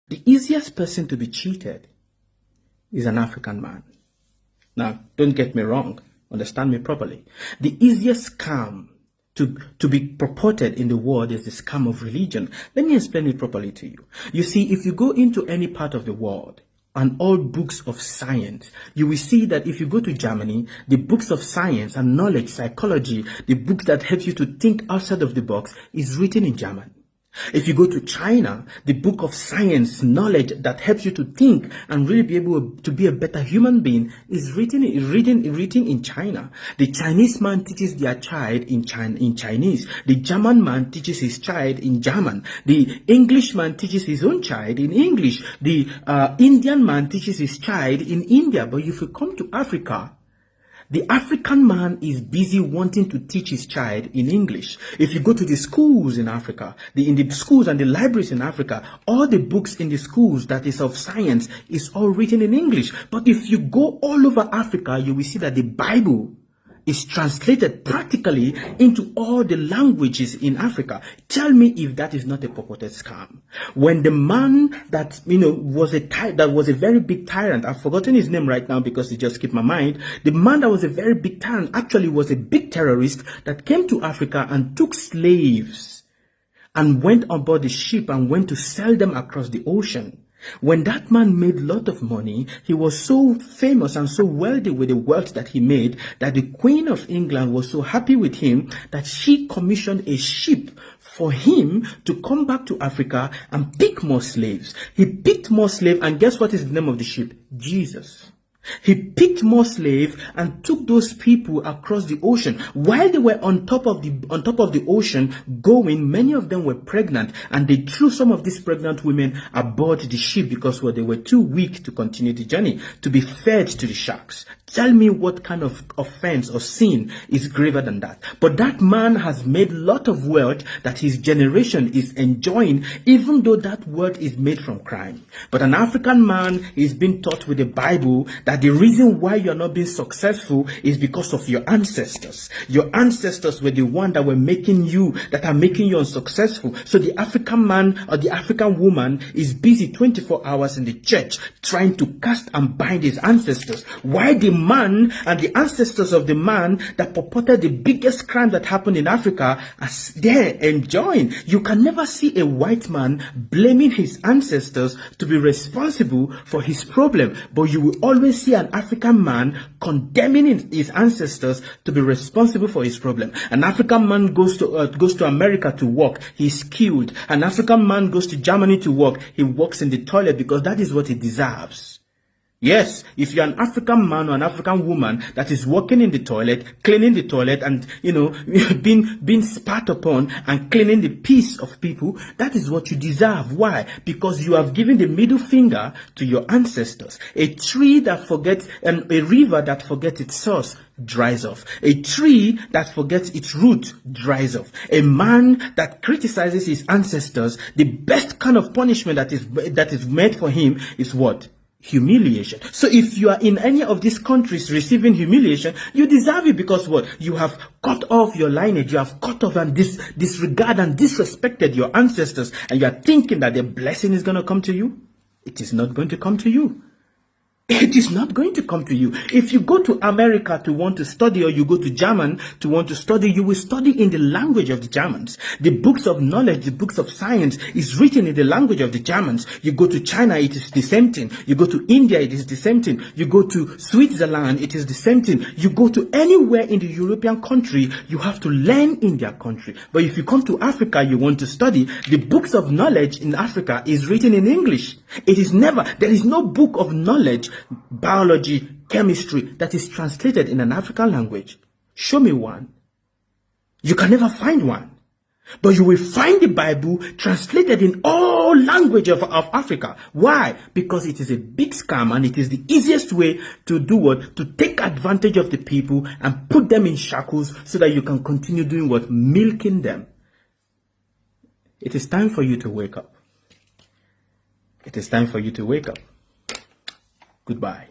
The easiest person to be cheated is an African man. Now, don't get me wrong. Understand me properly. The easiest scam to be purported in the world is the scam of religion. Let me explain it properly to you. You see, if you go into any part of the world and all books of science, you will see that if you go to Germany, the books of science and knowledge, psychology, the books that help you to think outside of the box is written in German. If you go to China, the book of science, knowledge that helps you to think and really be able to be a better human being is written in China. The Chinese man teaches their child in Chinese. The German man teaches his child in German. The English man teaches his own child in English. The Indian man teaches his child in India. But if you come to Africa, the African man is busy wanting to teach his child in English. If you go to the schools in Africa, in the schools and the libraries in Africa, all the books in the schools that is of science is all written in English. But if you go all over Africa, you will see that the Bible is translated practically into all the languages in Africa. Tell me if that is not a purported scam. When the man that was a very big tyrant, I've forgotten his name right now because it just skipped my mind. The man that was a very big tyrant actually was a big terrorist that came to Africa and took slaves and went on board the ship and went to sell them across the ocean. When that man made a lot of money, he was so famous and so wealthy with the wealth that he made that the Queen of England was so happy with him that she commissioned a ship for him to come back to Africa and pick more slaves. He picked more slaves, and guess what is the name of the ship? Jesus. He picked more slaves and took those people across the ocean. While they were on top of the ocean going, many of them were pregnant, and they threw some of these pregnant women aboard the ship because they were too weak to continue the journey, to be fed to the sharks. Tell me what kind of offense or sin is graver than that. But that man has made a lot of wealth that his generation is enjoying, even though that wealth is made from crime. But an African man is being taught with the Bible that the reason why you're not being successful is because of your ancestors. Your ancestors were the one that are making you unsuccessful. So the African man or the African woman is busy 24 hours in the church trying to cast and bind his ancestors. Why the man and the ancestors of the man that purported the biggest crime that happened in Africa are there enjoying? You can never see a white man blaming his ancestors to be responsible for his problem, but you will always see an African man condemning his ancestors to be responsible for his problem. An African man goes to America to work, he's killed. An African man goes to Germany to work, he works in the toilet because that is what he deserves. Yes, if you're an African man or an African woman that is working in the toilet, cleaning the toilet and, being spat upon and cleaning the piss of people, that is what you deserve. Why? Because you have given the middle finger to your ancestors. A tree that forgets, and a river that forgets its source dries off. A tree that forgets its root dries off. A man that criticizes his ancestors, the best kind of punishment that is made for him is what? Humiliation. So if you are in any of these countries receiving humiliation, you deserve it because what? You have cut off your lineage, you have cut off and disregard and disrespected your ancestors, and you are thinking that the blessing is going to come to you. It is not going to come to you. It is not going to come to you. If you go to America to want to study, or you go to German to want to study, you will study in the language of the Germans. The books of knowledge, the books of science is written in the language of the Germans. You go to China, it is the same thing. You go to India, it is the same thing. You go to Switzerland, it is the same thing. You go to anywhere in the European country, you have to learn in their country. But if you come to Africa, you want to study, the books of knowledge in Africa is written in English. There is no book of knowledge, biology, chemistry that is translated in an African language. Show me one. You can never find one. But you will find the Bible translated in all languages of Africa. Why? Because it is a big scam, and it is the easiest way to do what? To take advantage of the people and put them in shackles so that you can continue doing what? Milking them. It is time for you to wake up. It is time for you to wake up. Goodbye.